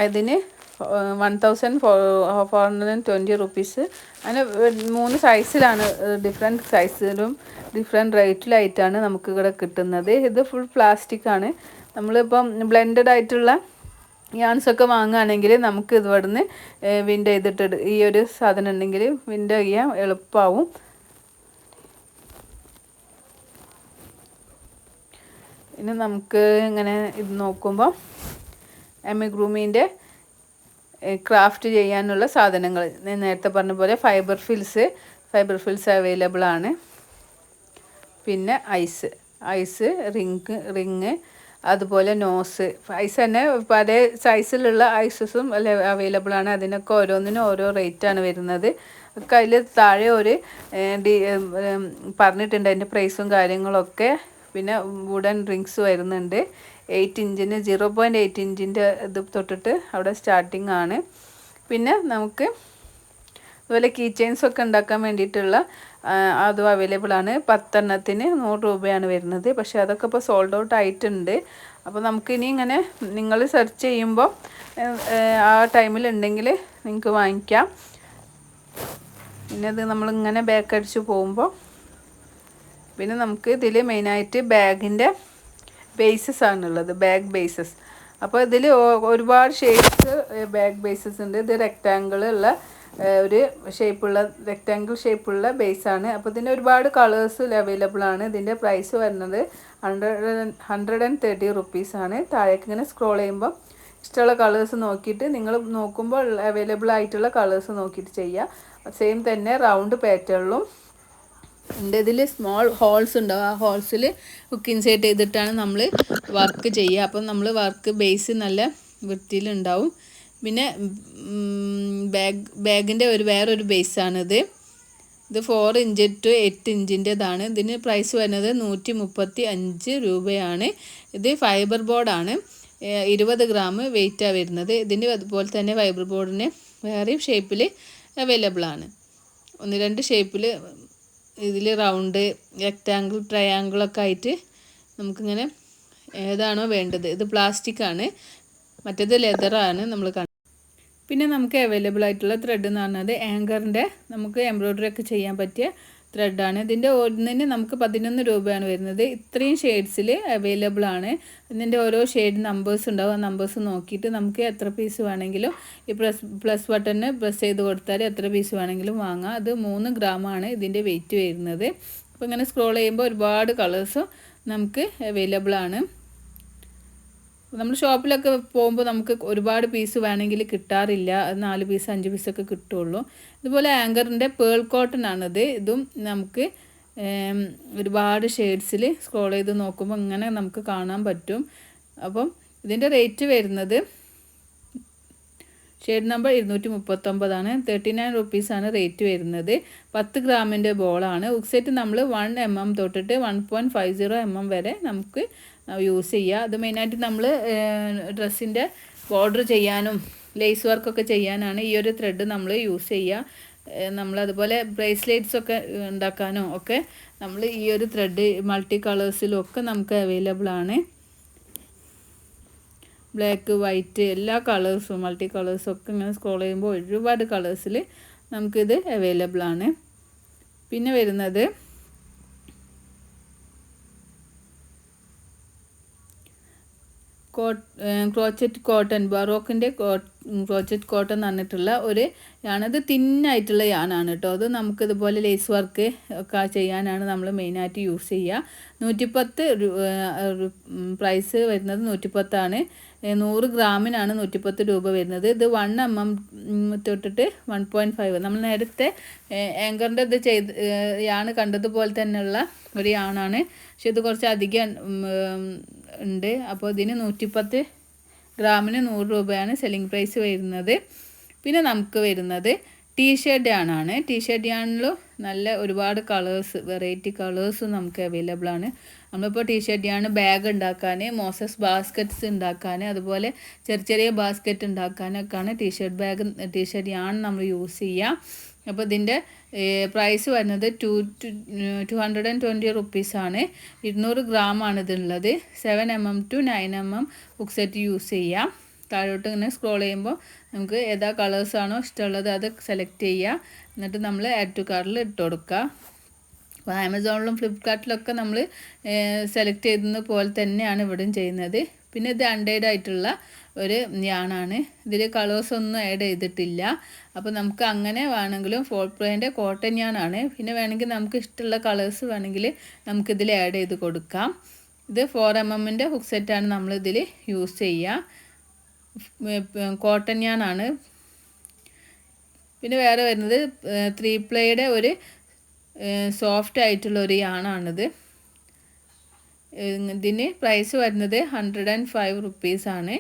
അതിന് 1420 റുപ്പീസ്. അങ്ങനെ 3 സൈസിലാണ്, ഡിഫറെൻറ്റ് സൈസിലും ഡിഫറെൻറ്റ് റേറ്റിലായിട്ടാണ് നമുക്ക് ഇവിടെ കിട്ടുന്നത്. ഇത് ഫുൾ പ്ലാസ്റ്റിക് ആണ്. നമ്മളിപ്പം ബ്ലെൻഡഡ് ആയിട്ടുള്ള യാൺസൊക്കെ വാങ്ങുകയാണെങ്കിൽ നമുക്ക് ഇവിടുന്ന് വിൻഡോ ചെയ്തിട്ട് ഈ ഒരു സാധനം ഉണ്ടെങ്കിൽ വിൻഡോ ചെയ്യാൻ എളുപ്പമാവും. ഇനി നമുക്ക് ഇങ്ങനെ ഇത് നോക്കുമ്പോൾ എമിഗ്രൂമിൻ്റെ ക്രാഫ്റ്റ് ചെയ്യാനുള്ള സാധനങ്ങൾ നേരത്തെ പറഞ്ഞ പോലെ ഫൈബർ ഫിൽസ് അവൈലബിൾ ആണ്. പിന്നെ ഐസ് റിങ് അതുപോലെ നോസ്. ഐസ് തന്നെ പല സൈസിലുള്ള ഐസസും അവൈലബിൾ ആണ്. അതിനൊക്കെ ഓരോന്നിനും ഓരോ റേറ്റാണ് വരുന്നത്. ഒക്കെ അതിൽ താഴെ ഒരു പറഞ്ഞിട്ടുണ്ട് അതിൻ്റെ പ്രൈസും കാര്യങ്ങളൊക്കെ. പിന്നെ വുഡൻ റിങ്സ് വരുന്നുണ്ട് 8 ഇഞ്ചിന് 0.8 ഇഞ്ചിൻ്റെ ഇത് തൊട്ടിട്ട് അവിടെ സ്റ്റാർട്ടിങ് ആണ്. പിന്നെ നമുക്ക് അതുപോലെ കീ ചെയിൻസൊക്കെ ഉണ്ടാക്കാൻ വേണ്ടിയിട്ടുള്ള അതും അവൈലബിൾ ആണ്. 10 എണ്ണത്തിന് 100 രൂപയാണ് വരുന്നത്. പക്ഷേ അതൊക്കെ ഇപ്പോൾ സോൾഡ് ഔട്ട് ആയിട്ടുണ്ട്. അപ്പോൾ നമുക്കിനി ഇങ്ങനെ നിങ്ങൾ സെർച്ച് ചെയ്യുമ്പോൾ ആ ടൈമിൽ ഉണ്ടെങ്കിൽ നിങ്ങൾക്ക് വാങ്ങിക്കാം. പിന്നെ ഇത് നമ്മളിങ്ങനെ ബാക്ക് അടിച്ച് പോകുമ്പോൾ പിന്നെ നമുക്ക് ഇതിൽ മെയിനായിട്ട് ബാഗിൻ്റെ ബേസസ് ആണുള്ളത്, ബാഗ് ബേസസ്. അപ്പോൾ ഇതിൽ ഒരുപാട് ഷേപ്സ് ബാഗ് ബേസസ് ഉണ്ട്. ഇത് റെക്റ്റാങ്കിൾ ഉള്ള ഒരു ഷേപ്പുള്ള റെക്റ്റാങ്കിൾ ഷേപ്പുള്ള ബേസാണ്. അപ്പോൾ ഇതിൻ്റെ ഒരുപാട് കളേഴ്സ് അവൈലബിൾ ആണ്. ഇതിൻ്റെ പ്രൈസ് വരുന്നത് 130 റുപ്പീസാണ്. താഴേക്ക് ഇങ്ങനെ സ്ക്രോൾ ചെയ്യുമ്പോൾ ഇഷ്ടമുള്ള കളേഴ്സ് നോക്കിയിട്ട് നിങ്ങൾ നോക്കുമ്പോൾ അവൈലബിൾ ആയിട്ടുള്ള കളേഴ്സ് നോക്കിയിട്ട് ചെയ്യുക. സെയിം തന്നെ റൗണ്ട് പാറ്റേണിലും ഉണ്ട്. ഇതിൽ സ്മോൾ ഹോൾസ് ഉണ്ടാവും. ആ ഹോൾസിൽ ഹുക്ക് ഇൻസേർട്ട് ചെയ്തിട്ടാണ് നമ്മൾ വർക്ക് ചെയ്യുക. അപ്പം നമ്മൾ വർക്ക് ബേസ് നല്ല വൃത്തിയിലുണ്ടാവും. പിന്നെ ബാഗിൻ്റെ വേറൊരു ബേസാണിത്. ഇത് 4 ഇഞ്ച് ടു 8 ഇഞ്ചിൻ്റെതാണ്. ഇതിന് പ്രൈസ് വരുന്നത് 135 രൂപയാണ്. ഇത് ഫൈബർ ബോർഡാണ്. 20 ഗ്രാം വെയിറ്റാണ് വരുന്നത്. ഇതിൻ്റെ അതുപോലെ തന്നെ ഫൈബർ ബോർഡിന് വേറെയും ഷേപ്പിൽ അവൈലബിൾ ആണ്. 1-2 ഷേപ്പിൽ ഇതിൽ റൗണ്ട്, റെക്റ്റാങ്കിൾ, ട്രയാങ്കിളൊക്കെ ആയിട്ട് നമുക്കിങ്ങനെ ഏതാണോ വേണ്ടത്. ഇത് പ്ലാസ്റ്റിക്കാണ്, മറ്റേത് ലെതറാണ് നമ്മൾ കാണുന്നത്. പിന്നെ നമുക്ക് അവൈലബിൾ ആയിട്ടുള്ള ത്രെഡ് എന്ന് പറഞ്ഞത് ആങ്കറിൻ്റെ നമുക്ക് എംബ്രോയ്ഡറി ഒക്കെ ചെയ്യാൻ പറ്റിയ ത്രെഡാണ്. ഇതിൻ്റെ ഒന്നിന് നമുക്ക് 11 രൂപയാണ് വരുന്നത്. ഇത്രയും ഷെയ്ഡ്സിൽ അവൈലബിൾ ആണ്. ഇതിൻ്റെ ഓരോ ഷെയ്ഡ് നമ്പേഴ്സ് ഉണ്ടാവും. ആ നമ്പേഴ്സ് നോക്കിയിട്ട് നമുക്ക് എത്ര പീസ് വേണമെങ്കിലും ഈ പ്ലസ് ബട്ടണിന് പ്രസ് ചെയ്ത് കൊടുത്താൽ എത്ര പീസ് വേണമെങ്കിലും വാങ്ങാം. അത് 3 ഗ്രാമാണ് ഇതിൻ്റെ വെയിറ്റ് വരുന്നത്. അപ്പോൾ ഇങ്ങനെ സ്ക്രോൾ ചെയ്യുമ്പോൾ ഒരുപാട് കളേഴ്സും നമുക്ക് അവൈലബിൾ ആണ്. നമ്മൾ ഷോപ്പിലൊക്കെ പോകുമ്പോൾ നമുക്ക് ഒരുപാട് പീസ് വേണമെങ്കിൽ കിട്ടാറില്ല. 4 പീസ് 5 പീസൊക്കെ കിട്ടുള്ളൂ. ഇതുപോലെ ആങ്കറിൻ്റെ പേൾ കോട്ടൺ ആണിത്. ഇതും നമുക്ക് ഒരുപാട് ഷെയ്ഡ്സിൽ സ്ക്രോൾ ചെയ്ത് നോക്കുമ്പോൾ ഇങ്ങനെ നമുക്ക് കാണാൻ പറ്റും. അപ്പം ഇതിൻ്റെ റേറ്റ് വരുന്നത് ഷെയ്ഡ് നമ്പർ 239 39 റുപ്പീസാണ് റേറ്റ് വരുന്നത്. 10 ഗ്രാമിൻ്റെ ബോളാണ്. ഹുക്ക് സെറ്റ് നമ്മൾ 1 mm തൊട്ടിട്ട് 1.50 mm വരെ നമുക്ക് യൂസ് ചെയ്യുക. അത് മെയിനായിട്ട് നമ്മൾ ഡ്രസ്സിൻ്റെ ബോർഡർ ചെയ്യാനും ലേസ് വർക്കൊക്കെ ചെയ്യാനാണ് ഈ ഒരു ത്രെഡ് നമ്മൾ യൂസ് ചെയ്യുക. നമ്മളതുപോലെ ബ്രേസ്ലെറ്റ്സൊക്കെ ഉണ്ടാക്കാനോ ഒക്കെ നമ്മൾ ഈ ഒരു ത്രെഡ് മൾട്ടി കളേഴ്സിലും ഒക്കെ നമുക്ക് അവൈലബിൾ ആണ്. ബ്ലാക്ക്, വൈറ്റ് എല്ലാ കളേഴ്സും മൾട്ടി കളേഴ്സൊക്കെ ഇങ്ങനെ സ്ക്രോൾ ചെയ്യുമ്പോൾ ഒരുപാട് കളേഴ്സിൽ നമുക്കിത് അവൈലബിൾ ആണ്. പിന്നെ വരുന്നത് ക്രോച്ചറ്റ് കോട്ടൺ, ബറോക്കിൻ്റെ ക്രോച്ചറ്റ് കോട്ടൺ എന്ന് പറഞ്ഞിട്ടുള്ള ഒരു യാണത്. തിന്നായിട്ടുള്ള യാനാണ് കേട്ടോ. അത് നമുക്കിതുപോലെ ലേസ് വർക്ക് ഒക്കെ ചെയ്യാനാണ് നമ്മൾ മെയിനായിട്ട് യൂസ് ചെയ്യുക. 110 പ്രൈസ് വരുന്നത് 110 100 ഗ്രാമിനാണ് 110 രൂപ വരുന്നത്. ഇത് 1 mm തൊട്ടിട്ട് 1.5. നമ്മൾ നേരത്തെ ആങ്കറിൻ്റെ ഇത് യാണ് കണ്ടതുപോലെ തന്നെയുള്ള ഒരു യാണാണ്. പക്ഷെ ഇത് കുറച്ച് അധികം ഉണ്ട്. അപ്പോൾ ഇതിന് 110 ഗ്രാമിന് 100 രൂപയാണ് സെല്ലിംഗ് പ്രൈസ് വരുന്നത്. പിന്നെ നമുക്ക് വരുന്നത് ടീഷർട്ട് യാണാണ്. ടീഷർട്ട് യാണിലും നല്ല ഒരുപാട് കളേഴ്സ്, വെറൈറ്റി കളേഴ്സും നമുക്ക് അവൈലബിൾ ആണ്. നമ്മളിപ്പോൾ ടീഷർട്ട് യാൺ ബാഗ് ഉണ്ടാക്കാൻ, മോസസ് ബാസ്ക്കറ്റ്സ് ഉണ്ടാക്കാൻ, അതുപോലെ ചെറിയ ബാസ്ക്കറ്റ് ഉണ്ടാക്കാനൊക്കെയാണ് ടീഷർട്ട് യാൺ നമ്മൾ യൂസ് ചെയ്യുക. അപ്പോൾ ഇതിൻ്റെ പ്രൈസ് വരുന്നത് 220 റുപ്പീസാണ്. 200 ഗ്രാമാണ് ഇതുള്ളത്. 7 mm to 9 mm hook set use ചെയ്യാം. താഴോട്ട് ഇങ്ങനെ സ്ക്രോൾ ചെയ്യുമ്പോൾ നമുക്ക് ഏതാ കളേഴ്സാണോ ഇഷ്ടമുള്ളത് അത് സെലക്ട് ചെയ്യുക. എന്നിട്ട് നമ്മൾ ആഡ് ടു കാർട്ടിൽ ഇട്ട് കൊടുക്കുക. അപ്പോൾ ആമസോണിലും ഫ്ലിപ്കാർട്ടിലൊക്കെ നമ്മൾ സെലക്ട് ചെയ്യുന്നത് പോലെ തന്നെയാണ് ഇവിടെയും ചെയ്യുന്നത്. പിന്നെ ഇത് അൺഡൈഡ് ആയിട്ടുള്ള ഒരു യാണാണ്. ഇതിൽ കളേഴ്സൊന്നും ആഡ് ചെയ്തിട്ടില്ല. അപ്പോൾ നമുക്ക് അങ്ങനെ വേണമെങ്കിലും 4 കോട്ടൺ യാണാണ്. പിന്നെ വേണമെങ്കിൽ നമുക്ക് ഇഷ്ടമുള്ള കളേഴ്സ് വേണമെങ്കിൽ നമുക്കിതിൽ ആഡ് ചെയ്ത് കൊടുക്കാം. ഇത് 4 mm ഹുക്ക് സെറ്റാണ് നമ്മളിതിൽ യൂസ് ചെയ്യുക. കോട്ടൺ യാണാണ്. പിന്നെ വേറെ വരുന്നത് 3 പ്ലേയുടെ ഒരു സോഫ്റ്റ് ആയിട്ടുള്ള ഒരു യാണാണിത്. ഇതിന് പ്രൈസ് വരുന്നത് 105 റുപ്പീസാണ്.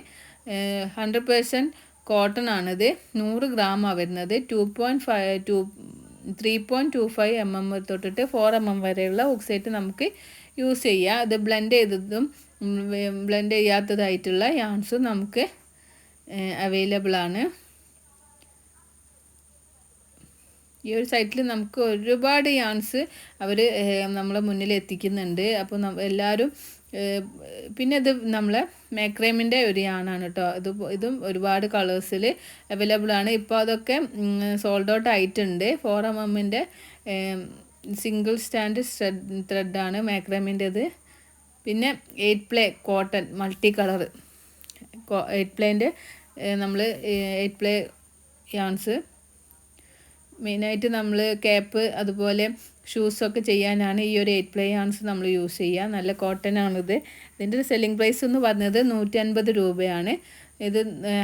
100% കോട്ടൺ ആണിത്. 100 ഗ്രാമാണ് വരുന്നത്. 2.5 3.25 mm തൊട്ടിട്ട് 4 mm വരെയുള്ള ഹുക്ക് സെറ്റ് നമുക്ക് യൂസ് ചെയ്യാം. അത് ബ്ലെൻഡ് ചെയ്തതും ബ്ലെൻഡ് ചെയ്യാത്തതായിട്ടുള്ള യാൺസും നമുക്ക് അവൈലബിൾ ആണ്. ഈ ഒരു സൈറ്റിൽ നമുക്ക് ഒരുപാട് യാൺസ് അവർ നമ്മളെ മുന്നിൽ എത്തിക്കുന്നുണ്ട്. അപ്പോൾ എല്ലാവരും പിന്നെ ഇത് നമ്മളെ മാക്രേമിൻ്റെ ഒരു യാണാണ് കേട്ടോ. ഇതും ഒരുപാട് കളേഴ്സിൽ അവൈലബിൾ ആണ്. ഇപ്പോൾ അതൊക്കെ സോൾഡ് ഔട്ട് ആയിട്ടുണ്ട്. 4 mm സിംഗിൾ സ്റ്റാൻഡ് ത്രെഡാണ് മാക്രേമിൻ്റെത്. പിന്നെ 8 പ്ലേ കോട്ടൺ മൾട്ടി കളർ 8 പ്ലേൻ്റെ നമ്മൾ 8 പ്ലേ യാൺസ് മെയിനായിട്ട് നമ്മൾ ക്യാപ്പ് അതുപോലെ ഷൂസൊക്കെ ചെയ്യാനാണ് ഈ ഒരു 8 പ്ലേ യാൺസ് നമ്മൾ യൂസ് ചെയ്യുക. നല്ല കോട്ടനാണിത്. ഇതിൻ്റെ ഒരു സെല്ലിംഗ് പ്രൈസ് എന്ന് പറഞ്ഞത് 150 രൂപയാണ്. ഇത്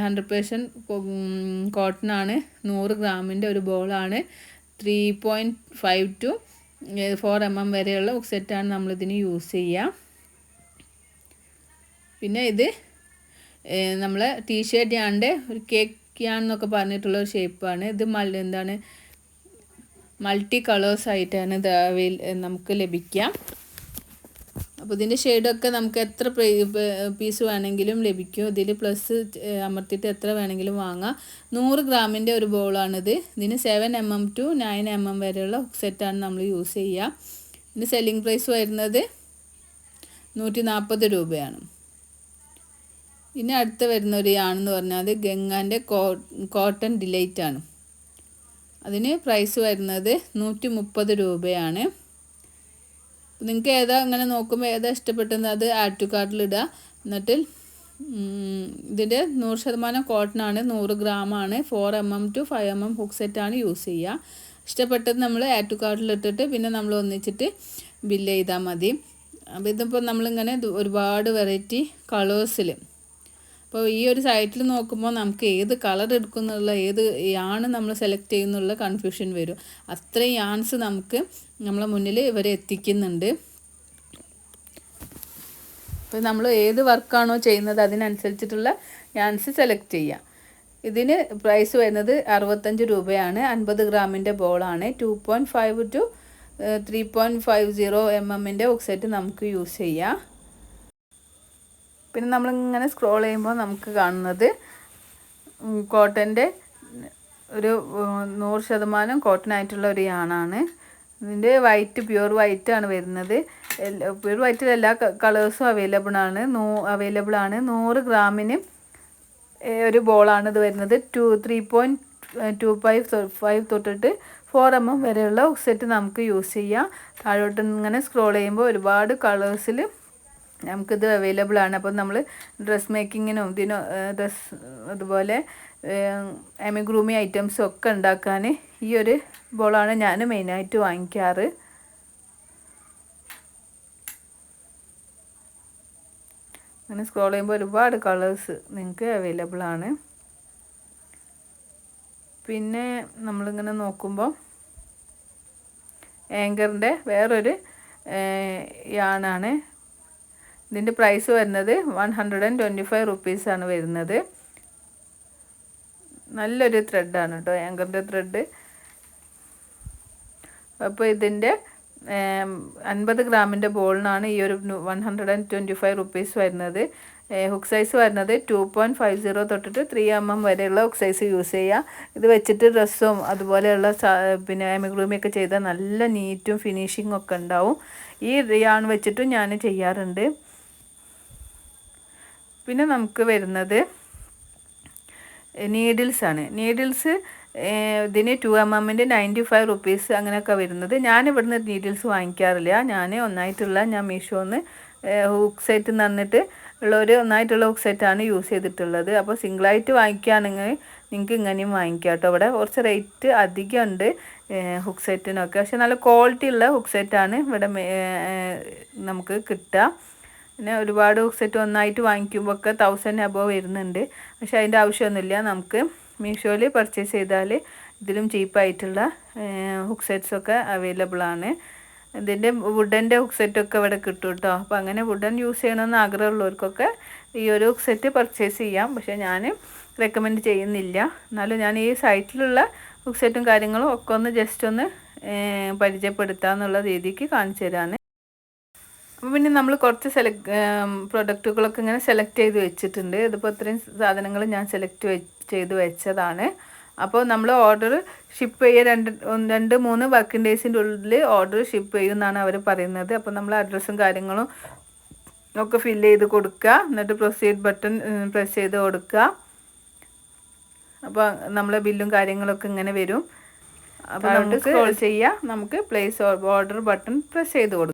100% കോട്ടനാണ്. 100 ഗ്രാമിൻ്റെ ഒരു ബോളാണ്. 3.5 to 4 mm വരെയുള്ള ഹുക്ക് സെറ്റാണ് നമ്മളിതിന് യൂസ് ചെയ്യുക. പിന്നെ ഇത് നമ്മൾ ടീഷർട്ട് യാണിൻ്റെ ഒരു കേക്ക് യാൺ എന്നൊക്കെ പറഞ്ഞിട്ടുള്ള ഒരു ഷേപ്പാണ്. ഇത് എന്താണ് മൾട്ടി കളേഴ്സ് ആയിട്ടാണ് ഇത് നമുക്ക് ലഭിക്കുക. അപ്പോൾ ഇതിൻ്റെ ഷെയ്ഡൊക്കെ നമുക്ക് എത്ര പീസ് വേണമെങ്കിലും ലഭിക്കും. ഇതിൽ പ്ലസ് അമർത്തിയിട്ട് എത്ര വേണമെങ്കിലും വാങ്ങാം. 100 ഗ്രാമിൻ്റെ ഒരു ബോളാണിത്. ഇതിന് 7 mm to 9 mm വരെയുള്ള ഹുക്ക് സെറ്റാണ് നമ്മൾ യൂസ് ചെയ്യുക. ഇതിന് സെല്ലിംഗ് പ്രൈസ് വരുന്നത് 140 രൂപയാണ്. ഇനി അടുത്ത് വരുന്ന ഒരു യാണെന്ന് പറഞ്ഞാൽ ഗംഗാൻ്റെ കോട്ടൺ ഡിലൈറ്റ് ആണ്. അതിന് പ്രൈസ് വരുന്നത് 130 രൂപയാണ്. നിങ്ങൾക്ക് ഏതാ ഇങ്ങനെ നോക്കുമ്പോൾ ഏതാ ഇഷ്ടപ്പെട്ടത് അത് ആഡ് ടു കാർട്ടിലിടുക. എന്നിട്ട് ഇതിൻ്റെ 100% കോട്ടനാണ്. 100 ഗ്രാമാണ്. 4 mm to 5 mm ഹുക്ക് സെറ്റാണ് യൂസ് ചെയ്യുക. ഇഷ്ടപ്പെട്ടത് നമ്മൾ ആഡ് ടു കാർട്ടിലിട്ടിട്ട് പിന്നെ നമ്മൾ ഒന്നിച്ചിട്ട് ബില്ല് ചെയ്താൽ മതി. അപ്പോൾ ഇതിപ്പോൾ നമ്മളിങ്ങനെ ഒരുപാട് വെറൈറ്റി കളേഴ്സിൽ. അപ്പോൾ ഈ ഒരു സൈറ്റിൽ നോക്കുമ്പോൾ നമുക്ക് ഏത് കളർ എടുക്കുന്നുള്ള ഏത് യാണ് നമ്മൾ സെലക്ട് ചെയ്യുന്നുള്ള കൺഫ്യൂഷൻ വരും. അത്രയും യാൺസ് നമുക്ക് നമ്മളെ മുന്നിൽ ഇവരെ എത്തിക്കുന്നുണ്ട്. അപ്പോൾ നമ്മൾ ഏത് വർക്കാണോ ചെയ്യുന്നത് അതിനനുസരിച്ചിട്ടുള്ള യാൺസ് സെലക്ട് ചെയ്യുക. ഇതിന് പ്രൈസ് വരുന്നത് 65 രൂപയാണ്. 50 ഗ്രാമിൻ്റെ ബോളാണ്. 2.5 to 3.50 mm ഹുക്ക് സെറ്റ് നമുക്ക് യൂസ് ചെയ്യാം. പിന്നെ നമ്മളിങ്ങനെ സ്ക്രോൾ ചെയ്യുമ്പോൾ നമുക്ക് കാണുന്നത് കോട്ടൻ്റെ ഒരു 100% കോട്ടൺ ആയിട്ടുള്ള ഒരു യാണാണ്. ഇതിൻ്റെ പ്യുവർ വൈറ്റാണ് വരുന്നത്. പ്യുവർ വൈറ്റിൽ എല്ലാ കളേഴ്സും അവൈലബിൾ ആണ്. 100 ഗ്രാമിന് ഒരു ബോളാണ് ഇത് വരുന്നത്. 3.25 തൊട്ടിട്ട് 4 mm വരെയുള്ള ഹുക്ക് സെറ്റ് നമുക്ക് യൂസ് ചെയ്യാം. താഴോട്ട് ഇങ്ങനെ സ്ക്രോൾ ചെയ്യുമ്പോൾ ഒരുപാട് കളേഴ്സിൽ നമുക്കിത് അവൈലബിൾ ആണ്. അപ്പോൾ നമ്മൾ ഡ്രസ് മേക്കിങ്ങിനും അതുപോലെ എമിഗ്രൂമി ഐറ്റംസും ഒക്കെ ഉണ്ടാക്കാൻ ഈ ഒരു ബോളാണ് ഞാൻ മെയിനായിട്ട് വാങ്ങിക്കാറ്. അങ്ങനെ സ്ക്രോൾ ചെയ്യുമ്പോൾ ഒരുപാട് കളേഴ്സ് നിങ്ങൾക്ക് അവൈലബിൾ ആണ്. പിന്നെ നമ്മളിങ്ങനെ നോക്കുമ്പോൾ ആങ്കറിൻ്റെ വേറൊരു യാണാണ്. ഇതിൻ്റെ പ്രൈസ് വരുന്നത് 125 റുപ്പീസാണ് വരുന്നത്. നല്ലൊരു ത്രെഡാണ് കേട്ടോ ആങ്കറിൻ്റെ ത്രെഡ്. അപ്പോൾ ഇതിൻ്റെ 50 ഗ്രാമിൻ്റെ ബോളിനാണ് ഈ ഒരു 125 റുപ്പീസ് വരുന്നത്. ഹുക്ക് സൈസ് വരുന്നത് 2.50 തൊട്ടിട്ട് 3 mm വരെയുള്ള ഹുക്ക് സൈസ് യൂസ് ചെയ്യുക. ഇത് വെച്ചിട്ട് ഡ്രസ്സും അതുപോലെയുള്ള പിന്നെ എമിഗ്രൂമിയൊക്കെ ചെയ്താൽ നല്ല നീറ്റും ഫിനിഷിങ്ങും ഒക്കെ ഉണ്ടാവും. ഈ യാൺ വെച്ചിട്ടും ഞാൻ ചെയ്യാറുണ്ട്. പിന്നെ നമുക്ക് വരുന്നത് നീഡിൽസാണ്. നീഡിൽസ് ഇതിന് 2 mm 95 റുപ്പീസ് അങ്ങനെയൊക്കെ വരുന്നത്. ഞാനിവിടുന്ന് നീഡിൽസ് വാങ്ങിക്കാറില്ല. ഞാൻ മീഷോന്ന് ഹുക്ക് സെറ്റ് തന്നിട്ട് ഉള്ളൊരു ഒന്നായിട്ടുള്ള ഹുക്ക് സെറ്റാണ് യൂസ് ചെയ്തിട്ടുള്ളത്. അപ്പോൾ സിംഗിളായിട്ട് വാങ്ങിക്കുകയാണെങ്കിൽ നിങ്ങൾക്ക് ഇങ്ങനെയും വാങ്ങിക്കാം കേട്ടോ. ഇവിടെ കുറച്ച് റേറ്റ് അധികം ഉണ്ട് ഹുക്ക് സെറ്റിനൊക്കെ. പക്ഷെ നല്ല ക്വാളിറ്റി ഉള്ള ഹുക്ക് സെറ്റാണ് ഇവിടെ നമുക്ക് കിട്ടുക. പിന്നെ ഒരുപാട് ഹുക്ക് സെറ്റ് ഒന്നായിട്ട് വാങ്ങിക്കുമ്പോൾ ഒക്കെ 1000 above വരുന്നുണ്ട്. പക്ഷെ അതിൻ്റെ ആവശ്യമൊന്നുമില്ല. നമുക്ക് മീഷോയിൽ പർച്ചേസ് ചെയ്താൽ ഇതിലും ചീപ്പായിട്ടുള്ള ഹുക്ക് സെറ്റ്സൊക്കെ അവൈലബിൾ ആണ്. ഇതിൻ്റെ വുഡൻ്റെ ഹുക്ക് സെറ്റൊക്കെ ഇവിടെ കിട്ടും കേട്ടോ. അപ്പോൾ അങ്ങനെ വുഡൻ യൂസ് ചെയ്യണമെന്ന് ആഗ്രഹമുള്ളവർക്കൊക്കെ ഈ ഒരു ഹുക്ക് സെറ്റ് പർച്ചേസ് ചെയ്യാം. പക്ഷേ ഞാൻ റെക്കമെൻഡ് ചെയ്യുന്നില്ല. എന്നാലും ഞാൻ ഈ സൈറ്റിലുള്ള ഹുക്ക് സെറ്റും കാര്യങ്ങളും ഒക്കെ ഒന്ന് ജസ്റ്റ് ഒന്ന് പരിചയപ്പെടുത്താമെന്നുള്ള രീതിക്ക് കാണിച്ചു തരാണ്. അപ്പോൾ പിന്നെ നമ്മൾ കുറച്ച് പ്രൊഡക്റ്റുകളൊക്കെ ഇങ്ങനെ സെലക്ട് ചെയ്ത് വെച്ചിട്ടുണ്ട്. ഇതിപ്പോൾ ഇത്രയും സാധനങ്ങൾ ഞാൻ ചെയ്ത് വെച്ചതാണ്. അപ്പോൾ നമ്മൾ ഓർഡർ ഷിപ്പ് ചെയ്യുക 2-3 വർക്കിംഗ് ഡേയ്സിൻ്റെ ഉള്ളിൽ ഓർഡർ ഷിപ്പ് ചെയ്യുമെന്നാണ് അവർ പറയുന്നത്. അപ്പോൾ നമ്മൾ അഡ്രസ്സും കാര്യങ്ങളും ഒക്കെ ഫില്ല് ചെയ്ത് കൊടുക്കുക. എന്നിട്ട് പ്രൊസീഡ് ബട്ടൺ പ്രസ് ചെയ്ത് കൊടുക്കുക. അപ്പോൾ നമ്മളെ ബില്ലും കാര്യങ്ങളൊക്കെ ഇങ്ങനെ വരും. അപ്പോൾ നമുക്ക് സ്ക്രോൾ ചെയ്യുക, നമുക്ക് പ്ലേസ് ഓർഡർ ബട്ടൺ പ്രസ് ചെയ്ത് കൊടുക്കുക.